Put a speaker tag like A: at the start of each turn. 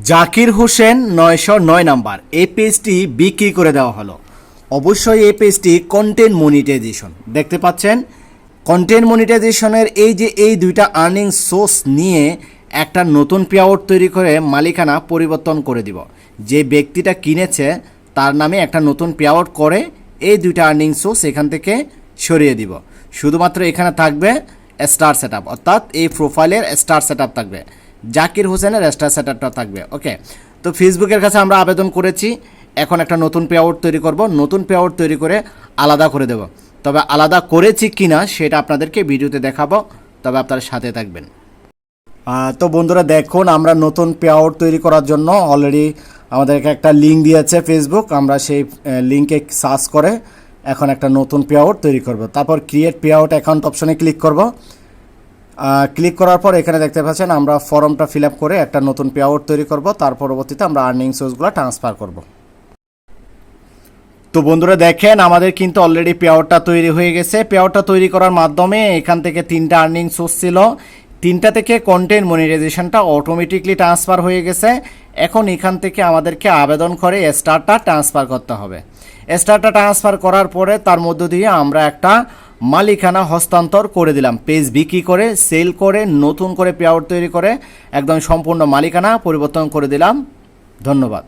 A: Zakir Hossain 909 number এই পেজটি বিক্রি করে দেওয়া হলো। অবশ্যই এই পেজটি কন্টেন্ট মনিটাইজেশন দেখতে পাচ্ছেন। কন্টেন্ট মনিটাইজেশনের এই দুইটা আর্নিং সোর্স নিয়ে একটা নতুন পেআউট তৈরি করে মালিকানা পরিবর্তন করে দিব। যে ব্যক্তিটা কিনেছে তার নামে একটা নতুন পেআউট করে এই দুইটা আর্নিং সোর্স এখান থেকে সরিয়ে দিব। শুধুমাত্র এখানে থাকবে স্টার সেটআপ, অর্থাৎ এই প্রোফাইলের স্টার সেটআপ থাকবে, জাকির হোসেনের স্টার সেটআপটা থাকবে। ওকে, তো ফেসবুকের কাছে আমরা আবেদন করেছি, এখন একটা নতুন পেআউট তৈরি করব। নতুন পেআউট তৈরি করে আলাদা করে দেব। তবে আলাদা করেছি কিনা সেটা আপনাদেরকে ভিডিওতে দেখাবো, তবে আপনারা সাথে থাকবেন। তো বন্ধুরা দেখুন, আমরা নতুন পেআউট তৈরি করার জন্য অলরেডি আমাদেরকে একটা লিঙ্ক দিয়েছে ফেসবুক। আমরা সেই লিঙ্কে সার্চ করে এখন একটা নতুন পেআউট তৈরি করব। তারপর ক্রিয়েট পেআউট অ্যাকাউন্ট অপশনে ক্লিক করব। ক্লিক করার পর এখানে দেখতে পাচ্ছেন আমরা ফর্মটা ফিল আপ করে একটা নতুন পেআউট তৈরি করব। তার পরবর্তীতে আমরা আর্নিং সোর্সগুলো ট্রান্সফার করব। তো বন্ধুরা দেখেন, আমাদের কিন্তু অলরেডি পেআউটটা তৈরি হয়ে গেছে। পেআউটটা তৈরি করার মাধ্যমে এখান থেকে 3টা আর্নিং সোর্স ছিল, 3টা থেকে কন্টেন্ট মনিটাইজেশনটা অটোমেটিকলি ট্রান্সফার হয়ে গেছে। এখন এখান থেকে আমাদেরকে আবেদন করে স্টারটা ট্রান্সফার করতে হবে। স্টারটা ট্রান্সফার করার পরে তার মধ্য দিয়ে আমরা একটা মালিকানা হস্তান্তর করে দিলাম। পেজ বিক্রি করে সেল করে নতুন করে পেআউট তৈরি করে একদম সম্পূর্ণ মালিকানা পরিবর্তন করে দিলাম। ধন্যবাদ।